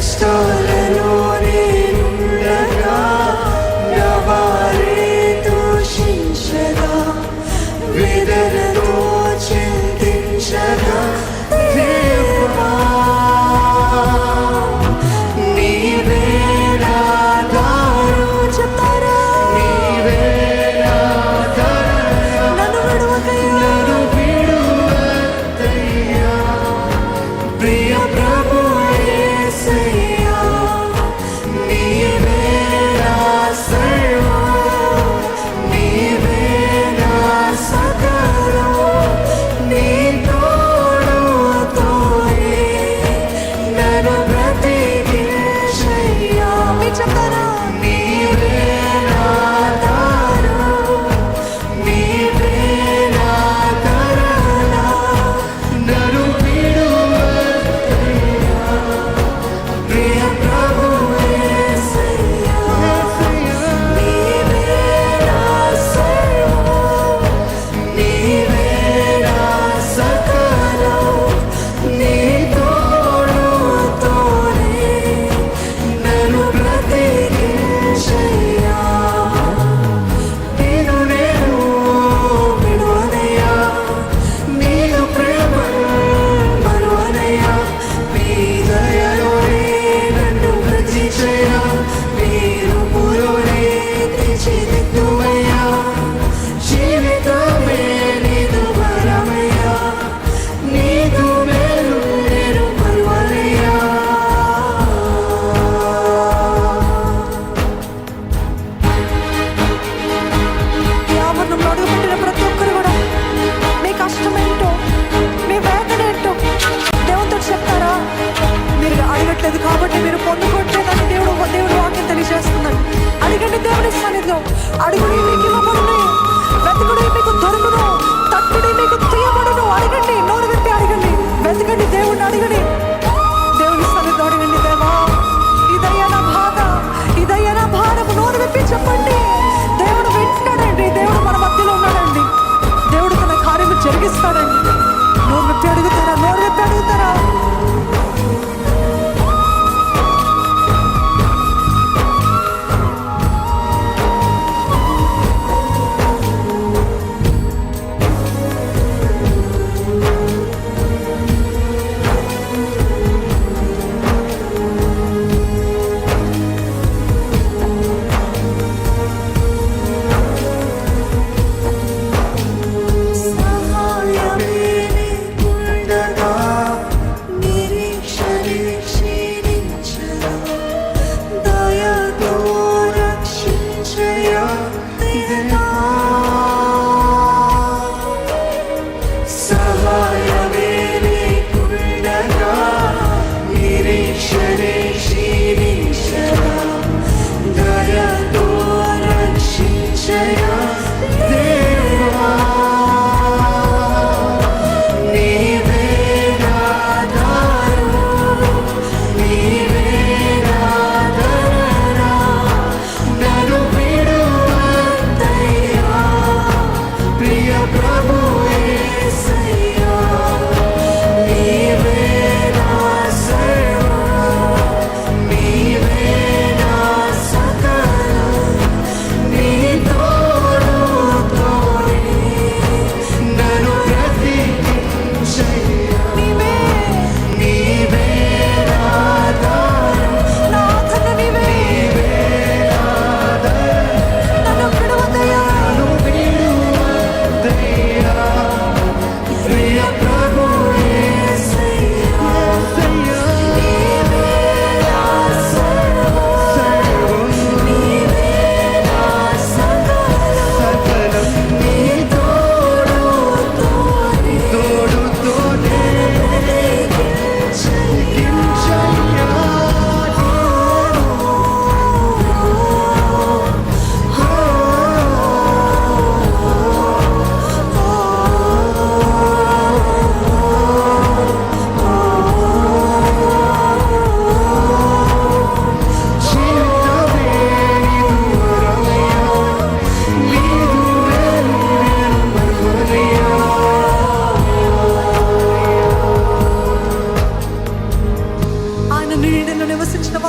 కష్టాలలో నేనుండగా నా వారే దూషించగా వేదనతో చింతించగా దేవా నీవే నా ఆధారం. చెప్తారా? నీవే నా ఆధారం. నన్ను విడువకయ్యా, నన్ను విడువద్దయ్యా. ప్రియ ప్రభు యేసయ్యా, నీవే నా సర్వం, నీవే నా సకలం. నీ తోడుతోనే నన్ను బ్రతికించయ్యా. మీరు చెప్తారా? నీవే నా ఆధారం, నీవే నా ఆధారణ. నన్ను విడువద్దయ్యా. ప్రియ ప్రభు యేసయ్యా, నీవే నా సర్వం, నీవే నా సకలం. నీ తోడుతోనే నన్ను బ్రతికించయ్యా. నిన్ను నేను విడువనయ్యా, నీదు ప్రేమను మరువనయ్యా. నీ దయలోనే నన్ను బ్రతికించయ్యా, నీ రూపులోనే తీర్చిదిద్దుమయ్యా. జీవితమే నీదు వరమయ్యా, నీదు మేలు నేను మరువనయ్యా. ఈ ఆవరణంలో అడుగుపెట్టిన ప్రతి ఒక్కరు కూడా మీ కష్టం ఏంటో, మీ వేదన ఏంటో దేవునితో చెప్తారా? మీరు అడగట్లేదు కాబట్టి మీరు పొందుకోవట్లేదని దేవుడు వాక్యం తెలియజేస్తున్నాడు. అడగండి దేవుని సన్నిధిలో. అడుగుడి మీకు ఇవ్వబడును, వెతుకుడి మీకు దొరుకును, తట్టుడి మీకు తీయబడును. అడగండి, నోరు విప్పి అడగండి, వెతకండి, దేవుడిని అడగండి, దేవుని సన్నిధిలో అడగండి. దేవా, ఇదయ్యా నా బాధ, ఇదయ్యా నా భారము. నోరు విప్పి చెప్పండి. దేవుడు వింటాడండి, దేవుడు మన మధ్యలో ఉన్నాడండి, దేవుడు తన కార్యము జరిగిస్తాడండి. నోరు విప్పి అడుగుతారా? నోరు విప్పి అడుగుతారా?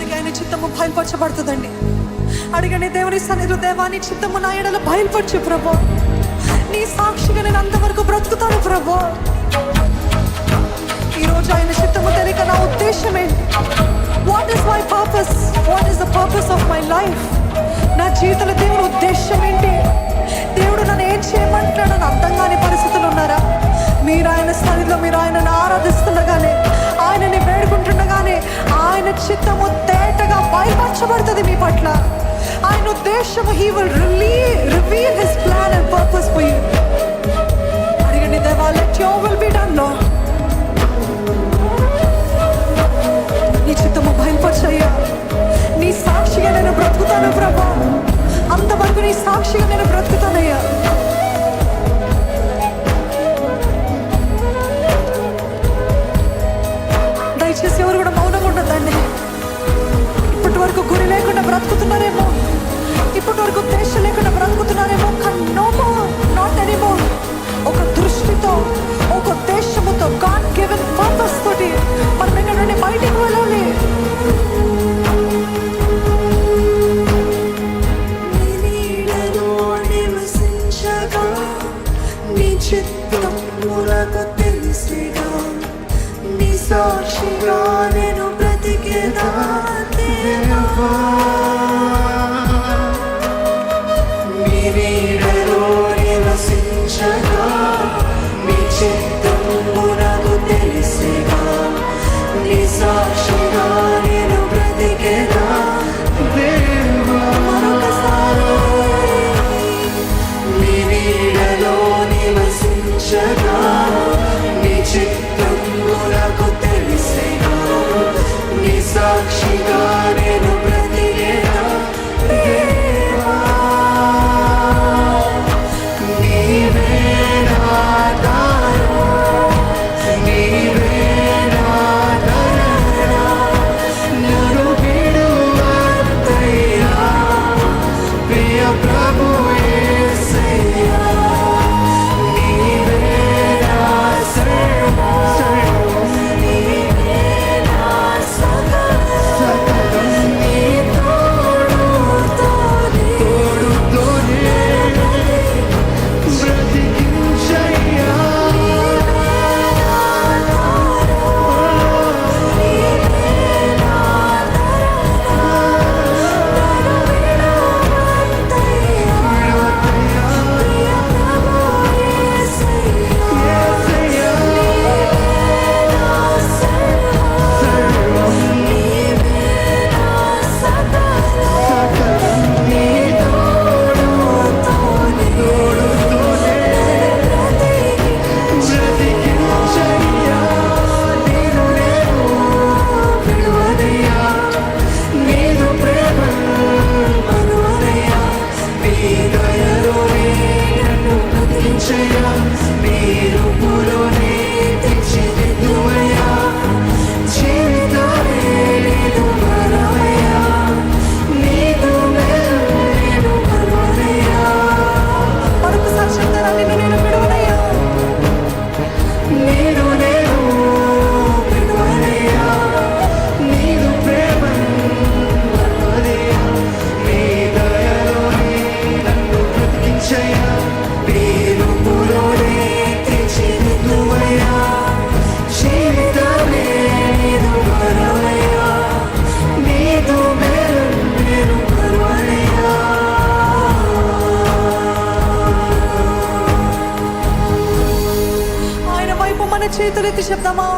వారికి ఆయన చిత్తము బయలుపరచబడుతుందండి. అడిగండి దేవుని సన్నిధిలో, దేవా నీ చిత్తము నా ఎడల బయలుపరచు ప్రభు. నీ సాక్షిగా నేను అంతవరకు బ్రతుకుతాను ప్రభు. ఈరోజు ఆయన చిత్తము తెలియక నా ఉద్దేశం ఏంటి? What is my purpose? What is the purpose of my life? నా జీవితంలో దేవుని ఉద్దేశం ఏంటి? దేవుడు నన్ను ఏం చేయమంటున్నాడని అర్థం కాని పరిస్థితులు ఉన్నారా? మీరు ఆయన సన్నిధిలో మీరు ఆయనను ఆరాధిస్తుండగానే, ఆయనని వేడుకుంటుండగానే ఆయన చిత్తము తేటగా బయలుపరచబడుతుంది మీ పట్ల. ఆయన ఉద్దేశము, he will reveal his plan and purpose for you. అడిగండి, దేవా let your will be done Lord. నీ చిత్తము బయలుపరచయ్యా. నీ సాక్షిగా నేను బ్రతుకుతాను ప్రభా. అంతవరకు నీ సాక్షిగా నేను బ్రతుకుతానయ్యా. దయచేసి ఎవరు కూడా మౌనంగా ఉండదండి. ఇప్పటి వరకు గురి లేకుండా బ్రతుకుతున్నారేమో, ఇప్పటి వరకు ఉద్దేశం లేకుండా బ్రతుకుతున్నారేమో. No more, not anymore. ఒక దృష్టితో, ఒక ఉద్దేశముతో, గాడ్ గివెన్ పర్పస్ తోటి మనం ఇక్కడ నుండి బయటికి వెళ్ళాలి. సాక్షిగా నేను బ్రతికేదా దేవా, నీ నీడలో నివసించగా నీ చిత్తము నాకు తెలిసేగా. నీ సాక్షిగా నేను బ్రతికేదా దేవా, నీ నీడలో నివసించగా నీ చిత్తము నాకు తెలిసేగా. నీ సాక్షిగా నేను బ్రతికేదా దేవా, నీవే నా ఆధారం, నీవే నా ఆదరణ, నన్ను విడువద్దయ్యా ప్రియ ప్రభు యేసయ్యా. నీవే నా సర్వం, నీవే నా సకలం, నీ తోడుతోనే బ్రతికించయ్యా. మరొకసారి చెప్తారా, నిన్ను నేను విడువనయ్యా. ఆయన వైపు మన చేతులెత్తి చెప్దామా?